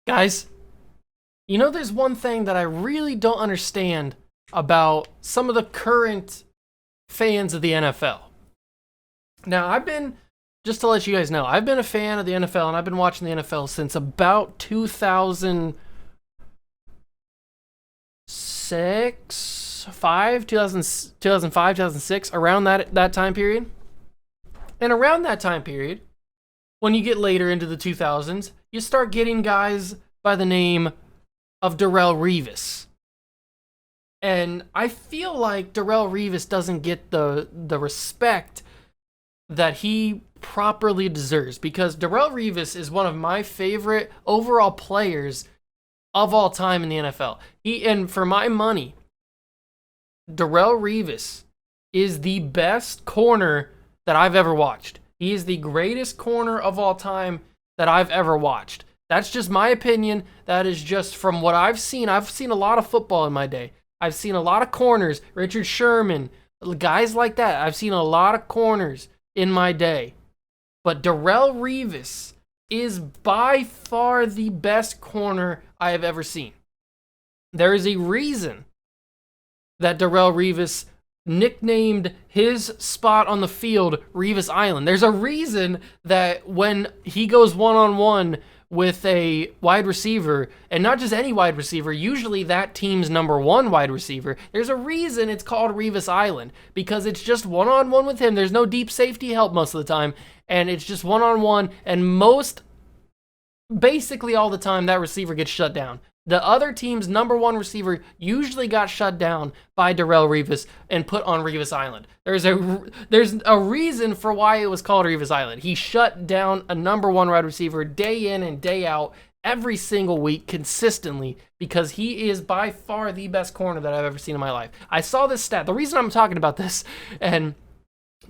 Guys, you know, there's one thing that I really don't understand about some of the current fans of the NFL. Now, just to let you guys know, I've been a fan of the NFL, and I've been watching the NFL since about 2005, 2006, around that time period. And around that time period, when you get later into the 2000s, you start getting guys by the name of Darrelle Revis. And I feel like Darrelle Revis doesn't get the respect that he properly deserves, because Darrelle Revis is one of my favorite overall players of all time in the NFL. And for my money, Darrelle Revis is the best corner that I've ever watched. He is the greatest corner of all time that I've ever watched. That's just my opinion. That is just from what I've seen. I've seen a lot of football in my day. I've seen a lot of corners, Richard Sherman, guys like that. I've seen a lot of corners in my day. But Darrelle Revis is by far the best corner I have ever seen. There is a reason that Darrelle Revis nicknamed his spot on the field Revis Island. There's a reason that when he goes one-on-one with a wide receiver, and not just any wide receiver, usually that team's number one wide receiver, there's a reason it's called Revis Island, because it's just one-on-one with him. There's no deep safety help most of the time, and it's just one-on-one, and basically all the time, that receiver gets shut down. The other team's number one receiver usually got shut down by Darrelle Revis and put on Revis Island. There's a reason for why it was called Revis Island. He shut down a number one wide receiver day in and day out, every single week, consistently, because he is by far the best corner that I've ever seen in my life. I saw this stat. The reason I'm talking about this, and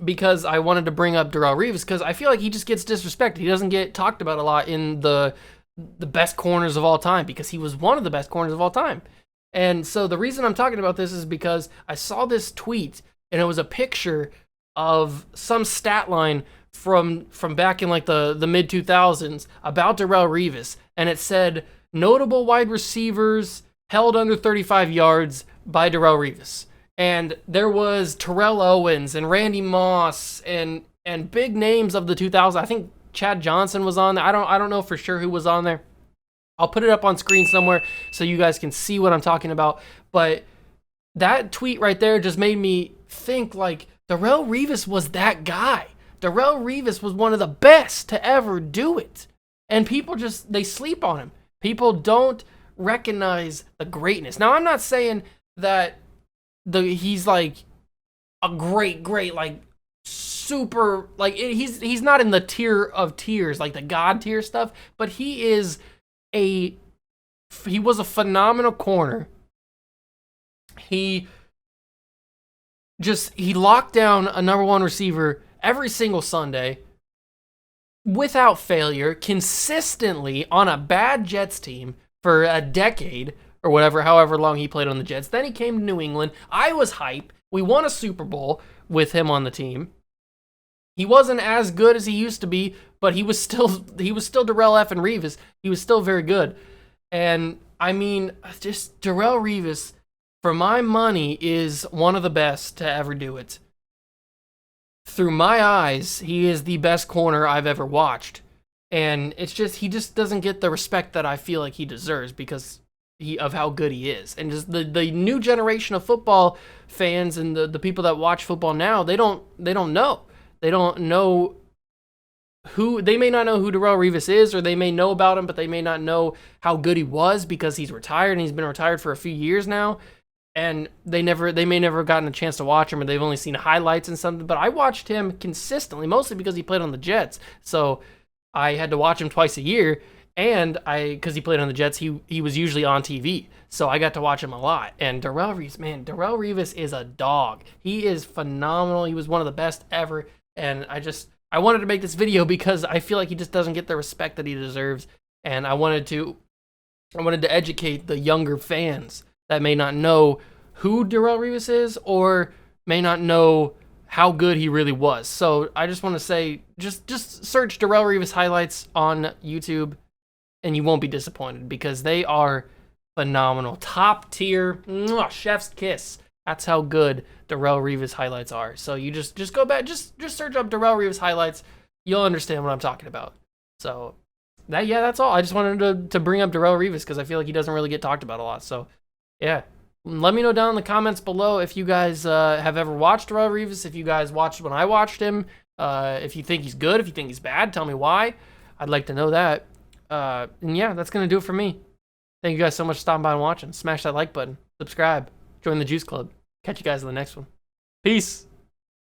because I wanted to bring up Darrelle Revis, because I feel like he just gets disrespected. He doesn't get talked about a lot in the best corners of all time, because he was one of the best corners of all time. And so the reason I'm talking about this is because I saw this tweet, and it was a picture of some stat line from back in like the mid 2000s about Darrelle Revis, and it said notable wide receivers held under 35 yards by Darrelle Revis. And there was Terrell Owens and Randy Moss and big names of the 2000s. I think Chad Johnson was on there. I don't know for sure who was on there. I'll put it up on screen somewhere so you guys can see what I'm talking about. But that tweet right there just made me think, like, Darrelle Revis was that guy. Darrelle Revis was one of the best to ever do it. And people they sleep on him. People don't recognize the greatness. Now, I'm not saying that he's like a great, like, super, like, he's not in the tier of tiers, like the God tier stuff, but he was a phenomenal corner. He locked down a number one receiver every single Sunday without failure, consistently on a bad Jets team for a decade or whatever, however long he played on the Jets. Then he came to New England. I was hype. We won a Super Bowl with him on the team. He wasn't as good as he used to be, but he was still Darrelle F. and Revis. He was still very good. And I mean, just Darrelle Revis, for my money, is one of the best to ever do it. Through my eyes, he is the best corner I've ever watched. And it's just, he just doesn't get the respect that I feel like he deserves because of how good he is. And just the new generation of football fans and the people that watch football now, they don't know. They don't know they may not know who Darrelle Revis is, or they may know about him, but they may not know how good he was because he's retired, and he's been retired for a few years now. And they may never have gotten a chance to watch him, or they've only seen highlights and something. But I watched him consistently, mostly because he played on the Jets. So I had to watch him twice a year, and because he played on the Jets, he was usually on TV. So I got to watch him a lot. And Darrelle Revis is a dog. He is phenomenal. He was one of the best ever. And I wanted to make this video because I feel like he just doesn't get the respect that he deserves. And I wanted to educate the younger fans that may not know who Darrelle Revis is or may not know how good he really was. So I just want to say, just search Darrelle Revis highlights on YouTube, and you won't be disappointed because they are phenomenal, top tier, chef's kiss. That's how good Darrelle Revis highlights are. So you just go back, just search up Darrelle Revis highlights. You'll understand what I'm talking about. So that's all. I just wanted to bring up Darrelle Revis because I feel like he doesn't really get talked about a lot. So yeah. Let me know down in the comments below if you guys have ever watched Darrelle Revis, if you guys watched when I watched him, if you think he's good, if you think he's bad, tell me why. I'd like to know that. And yeah, that's going to do it for me. Thank you guys so much for stopping by and watching. Smash that like button. Subscribe. Join the Juice Club. Catch you guys in the next one. Peace.